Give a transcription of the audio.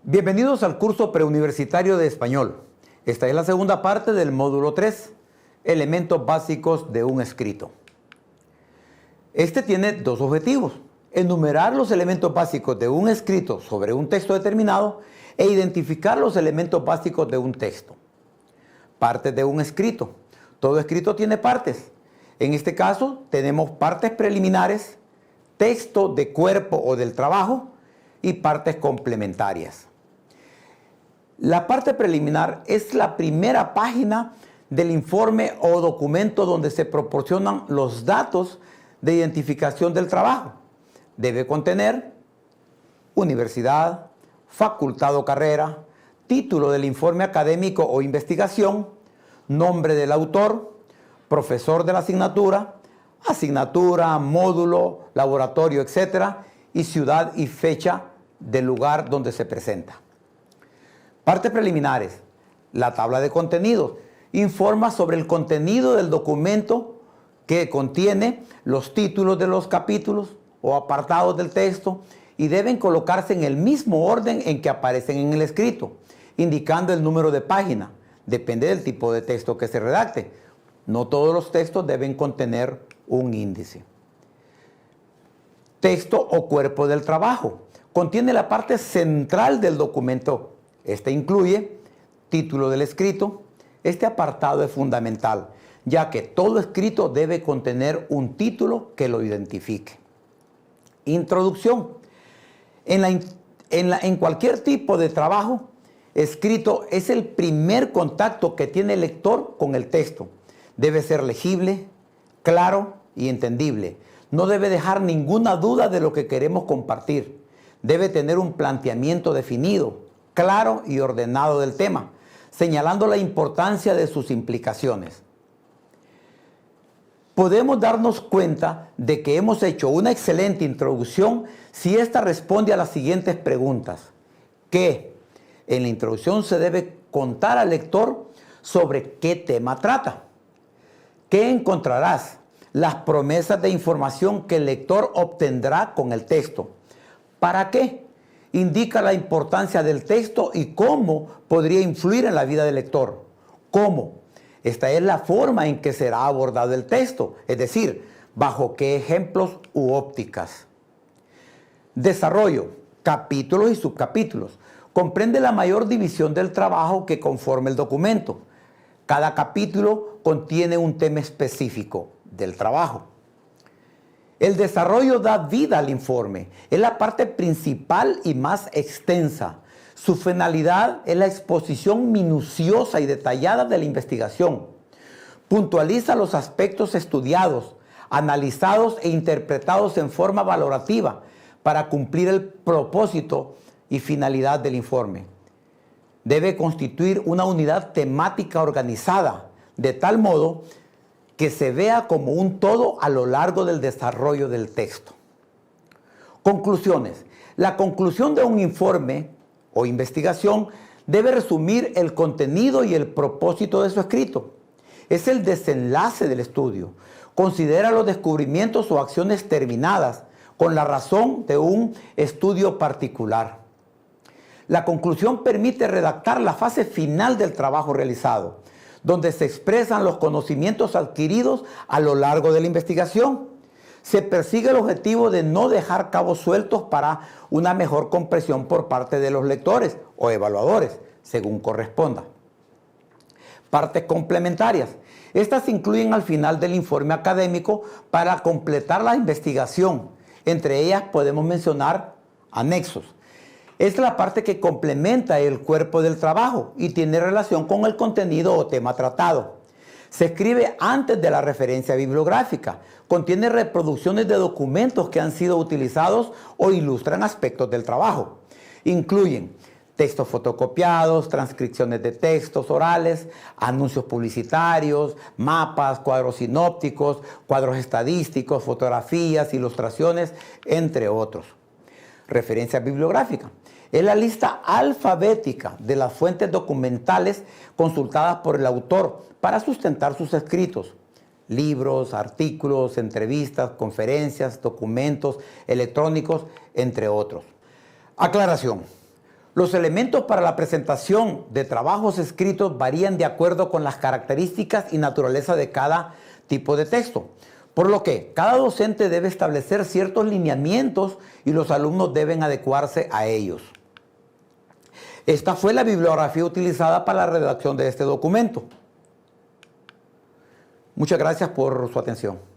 Bienvenidos al curso preuniversitario de español. Esta es la segunda parte del módulo 3, elementos básicos de un escrito. Este tiene dos objetivos: enumerar los elementos básicos de un escrito sobre un texto determinado e identificar los elementos básicos de un texto. Partes de un escrito. Todo escrito tiene partes. En este caso tenemos partes preliminares, texto de cuerpo o del trabajo y partes complementarias. La parte preliminar es la primera página del informe o documento donde se proporcionan los datos de identificación del trabajo. Debe contener universidad, facultad o carrera, título del informe académico o investigación, nombre del autor, profesor de la asignatura, módulo, laboratorio, etc. y ciudad y fecha del lugar donde se presenta. Partes preliminares. La tabla de contenidos informa sobre el contenido del documento que contiene los títulos de los capítulos o apartados del texto y deben colocarse en el mismo orden en que aparecen en el escrito, indicando el número de página. Depende del tipo de texto que se redacte. No todos los textos deben contener un índice. Texto o cuerpo del trabajo. Contiene la parte central del documento. Este incluye título del escrito. Este apartado es fundamental, ya que todo escrito debe contener un título que lo identifique. Introducción. En cualquier tipo de trabajo, escrito es el primer contacto que tiene el lector con el texto. Debe ser legible, claro y entendible. No debe dejar ninguna duda de lo que queremos compartir. Debe tener un planteamiento definido, claro y ordenado del tema, señalando la importancia de sus implicaciones. Podemos darnos cuenta de que hemos hecho una excelente introducción si ésta responde a las siguientes preguntas. ¿Qué? En la introducción se debe contar al lector sobre qué tema trata. ¿Qué encontrarás? Las promesas de información que el lector obtendrá con el texto. ¿Para qué? Indica la importancia del texto y cómo podría influir en la vida del lector. ¿Cómo? Esta es la forma en que será abordado el texto, es decir, bajo qué ejemplos u ópticas. Desarrollo, capítulos y subcapítulos. Comprende la mayor división del trabajo que conforma el documento. Cada capítulo contiene un tema específico del trabajo. El desarrollo da vida al informe. Es la parte principal y más extensa. Su finalidad es la exposición minuciosa y detallada de la investigación. Puntualiza los aspectos estudiados, analizados e interpretados en forma valorativa para cumplir el propósito y finalidad del informe. Debe constituir una unidad temática organizada, de tal modo que se vea como un todo a lo largo del desarrollo del texto. Conclusiones. La conclusión de un informe o investigación debe resumir el contenido y el propósito de su escrito. Es el desenlace del estudio. Considera los descubrimientos o acciones terminadas con la razón de un estudio particular. La conclusión permite redactar la fase final del trabajo realizado, donde se expresan los conocimientos adquiridos a lo largo de la investigación. Se persigue el objetivo de no dejar cabos sueltos para una mejor comprensión por parte de los lectores o evaluadores, según corresponda. Partes complementarias. Estas se incluyen al final del informe académico para completar la investigación. Entre ellas podemos mencionar anexos. Es la parte que complementa el cuerpo del trabajo y tiene relación con el contenido o tema tratado. Se escribe antes de la referencia bibliográfica. Contiene reproducciones de documentos que han sido utilizados o ilustran aspectos del trabajo. Incluyen textos fotocopiados, transcripciones de textos orales, anuncios publicitarios, mapas, cuadros sinópticos, cuadros estadísticos, fotografías, ilustraciones, entre otros. Referencia bibliográfica. Es la lista alfabética de las fuentes documentales consultadas por el autor para sustentar sus escritos. Libros, artículos, entrevistas, conferencias, documentos electrónicos, entre otros. Aclaración. Los elementos para la presentación de trabajos escritos varían de acuerdo con las características y naturaleza de cada tipo de texto, por lo que cada docente debe establecer ciertos lineamientos y los alumnos deben adecuarse a ellos. Esta fue la bibliografía utilizada para la redacción de este documento. Muchas gracias por su atención.